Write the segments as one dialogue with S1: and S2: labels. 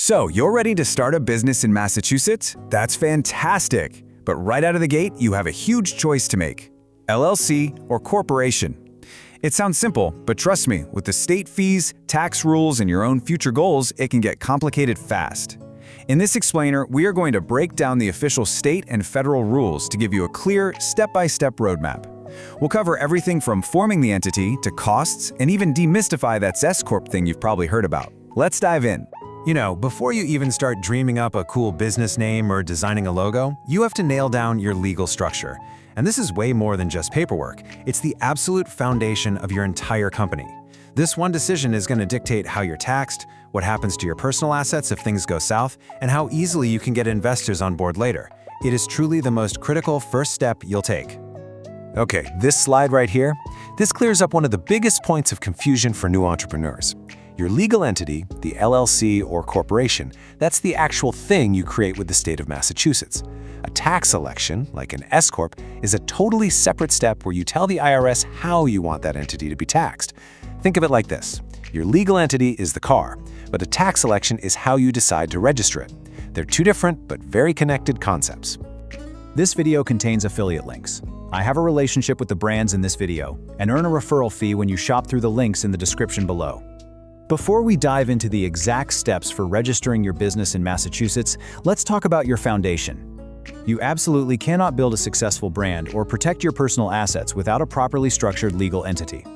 S1: So, you're ready to start a business in Massachusetts? That's fantastic! But right out of the gate, you have a huge choice to make: LLC or corporation. It sounds simple, but trust me, with the state fees, tax rules, and your own future goals, it can get complicated fast. In this explainer, we are going to break down the official state and federal rules to give you a clear, step-by-step roadmap. We'll cover everything from forming the entity to costs and even demystify that S-Corp thing you've probably heard about. Let's dive in.
S2: You know, before you even start dreaming up a cool business name or designing a logo, you have to nail down your legal structure. And this is way more than just paperwork. It's the absolute foundation of your entire company. This one decision is going to dictate how you're taxed, what happens to your personal assets if things go south, and how easily you can get investors on board later. It is truly the most critical first step you'll take. Okay, this slide right here, this clears up one of the biggest points of confusion for new entrepreneurs. Your legal entity, the LLC or corporation, that's the actual thing you create with the state of Massachusetts. A tax election, like an S-Corp, is a totally separate step where you tell the IRS how you want that entity to be taxed. Think of it like this. Your legal entity is the car, but a tax election is how you decide to register it. They're two different but very connected concepts.
S3: This video contains affiliate links. I have a relationship with the brands in this video and earn a referral fee when you shop through the links in the description below. Before we dive into the exact steps for registering your business in Massachusetts, let's talk about your foundation. You absolutely cannot build a successful brand or protect your personal assets without a properly structured legal entity.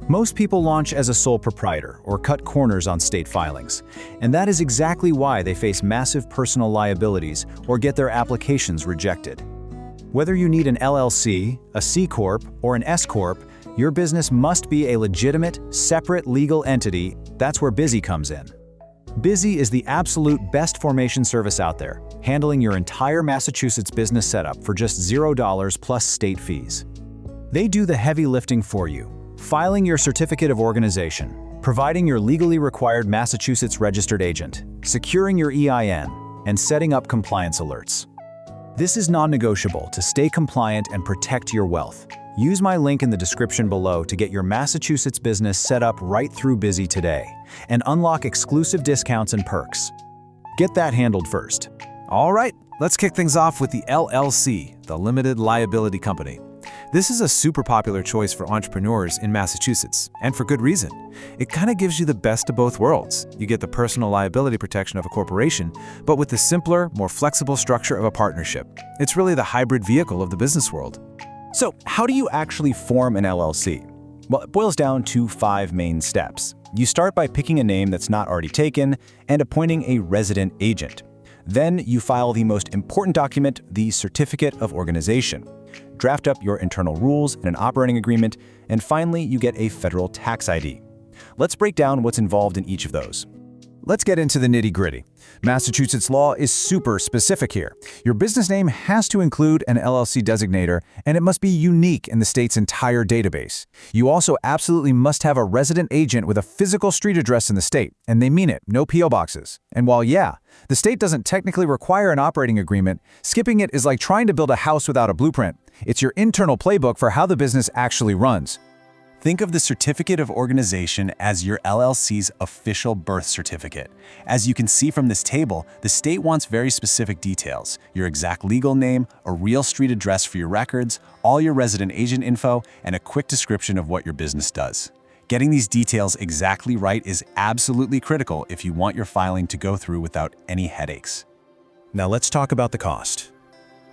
S3: Most people launch as a sole proprietor or cut corners on state filings, and that is exactly why they face massive personal liabilities or get their applications rejected. Whether you need an LLC, a C-Corp, or an S-Corp, your business must be a legitimate, separate legal entity. That's where Busy comes in. Busy is the absolute best formation service out there, handling your entire Massachusetts business setup for just $0 plus state fees. They do the heavy lifting for you, filing your certificate of organization, providing your legally required Massachusetts registered agent, securing your EIN, and setting up compliance alerts. This is non-negotiable to stay compliant and protect your wealth. Use my link in the description below to get your Massachusetts business set up right through Busy today and unlock exclusive discounts and perks. Get that handled first.
S2: All right, let's kick things off with the LLC, the Limited Liability Company. This is a super popular choice for entrepreneurs in Massachusetts, and for good reason. It kind of gives you the best of both worlds. You get the personal liability protection of a corporation, but with the simpler, more flexible structure of a partnership. It's really the hybrid vehicle of the business world.
S3: So, how do you actually form an LLC? Well, it boils down to 5 main steps. You start by picking a name that's not already taken and appointing a resident agent. Then you file the most important document, the Certificate of Organization. Draft up your internal rules and an operating agreement, and finally, you get a federal tax ID. Let's break down what's involved in each of those.
S1: Let's get into the nitty-gritty. Massachusetts law is super specific here. Your business name has to include an LLC designator, and it must be unique in the state's entire database. You also absolutely must have a resident agent with a physical street address in the state, and they mean it, no P.O. boxes. And while yeah, the state doesn't technically require an operating agreement, skipping it is like trying to build a house without a blueprint. It's your internal playbook for how the business actually runs.
S2: Think of the Certificate of Organization as your LLC's official birth certificate. As you can see from this table, the state wants very specific details: your exact legal name, a real street address for your records, all your resident agent info, and a quick description of what your business does. Getting these details exactly right is absolutely critical if you want your filing to go through without any headaches.
S3: Now let's talk about the cost.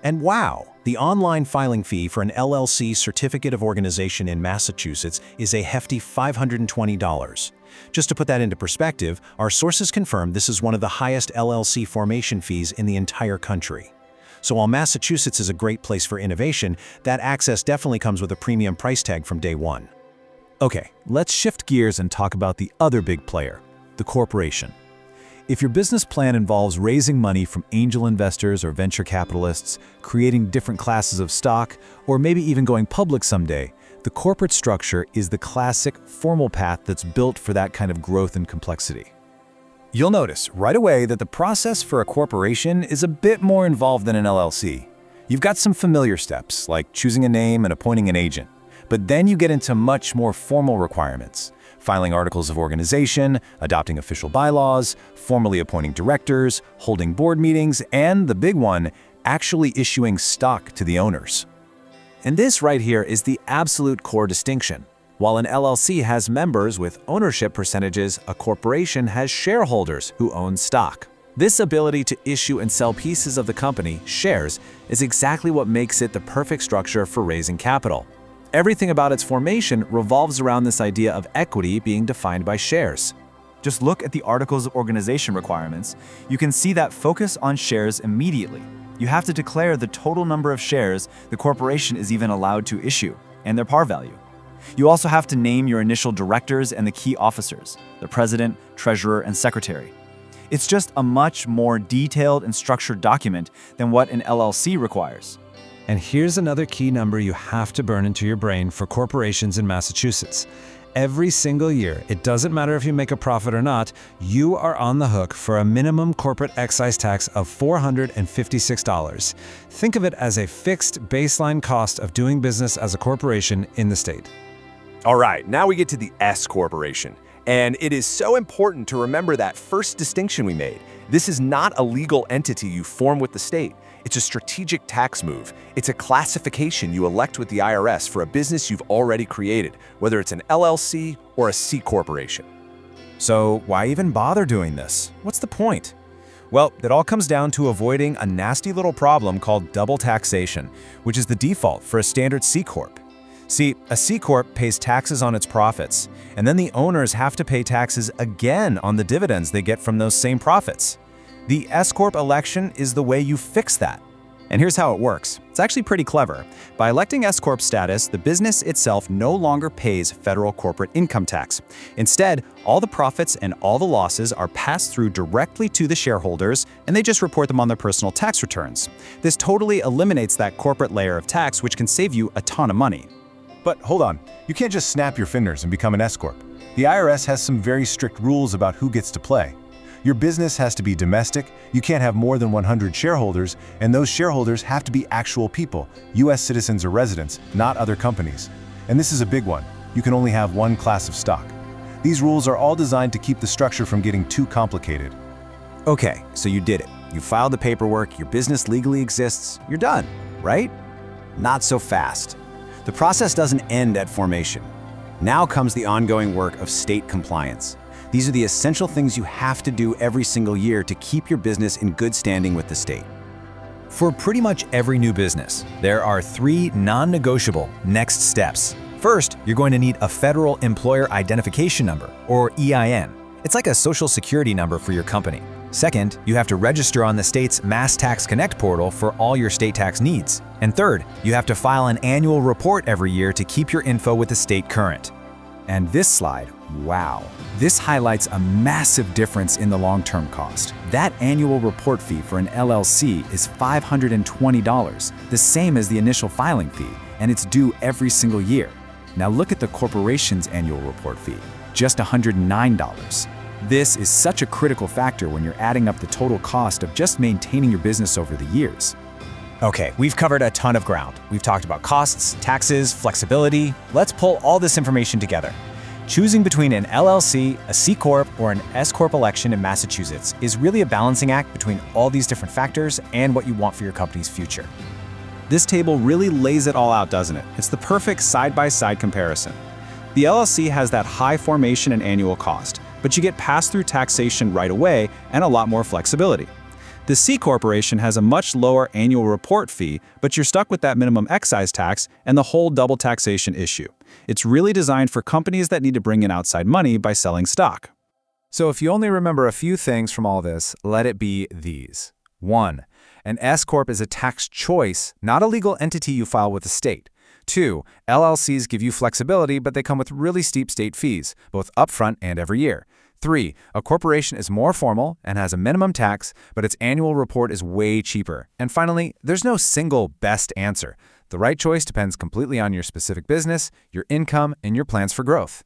S3: And wow, the online filing fee for an LLC Certificate of Organization in Massachusetts is a hefty $520. Just to put that into perspective, our sources confirm this is one of the highest LLC formation fees in the entire country. So while Massachusetts is a great place for innovation, that access definitely comes with a premium price tag from day one. Okay, let's shift gears and talk about the other big player, the corporation. If your business plan involves raising money from angel investors or venture capitalists, creating different classes of stock, or maybe even going public someday, the corporate structure is the classic, formal path that's built for that kind of growth and complexity. You'll notice right away that the process for a corporation is a bit more involved than an LLC. You've got some familiar steps, like choosing a name and appointing an agent. But then you get into much more formal requirements.
S4: filing articles of organization, adopting official bylaws, formally appointing directors, holding board meetings, and the big one, actually issuing stock to the owners.
S2: And this right here is the absolute core distinction. While an LLC has members with ownership percentages, a corporation has shareholders who own stock. This ability to issue and sell pieces of the company, shares, is exactly what makes it the perfect structure for raising capital. Everything about its formation revolves around this idea of equity being defined by shares.
S5: Just look at the Articles of Organization requirements. You can see that focus on shares immediately. You have to declare the total number of shares the corporation is even allowed to issue, and their par value. You also have to name your initial directors and the key officers, the president, treasurer, and secretary. It's just a much more detailed and structured document than what an LLC requires.
S2: And here's another key number you have to burn into your brain for corporations in Massachusetts. Every single year, it doesn't matter if you make a profit or not, you are on the hook for a minimum corporate excise tax of $456. Think of it as a fixed baseline cost of doing business as a corporation in the state.
S4: All right, now we get to the S-Corporation. And it is so important to remember that first distinction we made. This is not a legal entity you form with the state. It's a strategic tax move. It's a classification you elect with the IRS for a business you've already created, whether it's an LLC or a C-Corporation.
S1: So why even bother doing this? What's the point? Well, it all comes down to avoiding a nasty little problem called double taxation, which is the default for a standard C-Corp. See, a C-Corp pays taxes on its profits, and then the owners have to pay taxes again on the dividends they get from those same profits. The S-Corp election is the way you fix that.
S3: And here's how it works. It's actually pretty clever. By electing S-Corp status, the business itself no longer pays federal corporate income tax. Instead, all the profits and all the losses are passed through directly to the shareholders, and they just report them on their personal tax returns. This totally eliminates that corporate layer of tax, which can save you a ton of money.
S4: But hold on, you can't just snap your fingers and become an S-Corp. The IRS has some very strict rules about who gets to play. Your business has to be domestic, you can't have more than 100 shareholders, and those shareholders have to be actual people, US citizens or residents, not other companies. And this is a big one. You can only have one class of stock. These rules are all designed to keep the structure from getting too complicated.
S3: Okay, so you did it. You filed the paperwork, your business legally exists, you're done, right? Not so fast. The process doesn't end at formation. Now comes the ongoing work of state compliance. These are the essential things you have to do every single year to keep your business in good standing with the state.
S1: For pretty much every new business, there are 3 non-negotiable next steps. First, you're going to need a federal employer identification number, or EIN. It's like a social security number for your company. Second, you have to register on the state's Mass Tax Connect portal for all your state tax needs. And third, you have to file an annual report every year to keep your info with the state current. And this slide, wow. This highlights a massive difference in the long-term cost. That annual report fee for an LLC is $520, the same as the initial filing fee, and it's due every single year. Now look at the corporation's annual report fee, just $109. This is such a critical factor when you're adding up the total cost of just maintaining your business over the years. Okay, we've covered a ton of ground. We've talked about costs, taxes, flexibility. Let's pull all this information together. Choosing between an LLC, a C-Corp, or an S-Corp election in Massachusetts is really a balancing act between all these different factors and what you want for your company's future.
S3: This table really lays it all out, doesn't it? It's the perfect side-by-side comparison. The LLC has that high formation and annual cost, but you get pass-through taxation right away and a lot more flexibility. The C-Corporation has a much lower annual report fee, but you're stuck with that minimum excise tax and the whole double taxation issue. It's really designed for companies that need to bring in outside money by selling stock.
S1: So if you only remember a few things from all this, let it be these. 1. An S-Corp is a tax choice, not a legal entity you file with the state. 2. LLCs give you flexibility, but they come with really steep state fees, both upfront and every year. 3. A corporation is more formal and has a minimum tax, but its annual report is way cheaper. And finally, there's no single best answer. The right choice depends completely on your specific business, your income, and your plans for growth.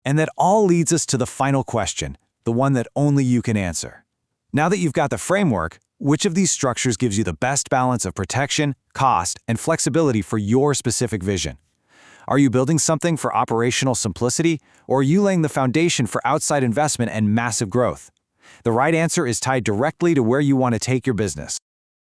S3: And that all leads us to the final question, the one that only you can answer. Now that you've got the framework, which of these structures gives you the best balance of protection, cost, and flexibility for your specific vision? Are you building something for operational simplicity, or are you laying the foundation for outside investment and massive growth? The right answer is tied directly to where you want to take your business.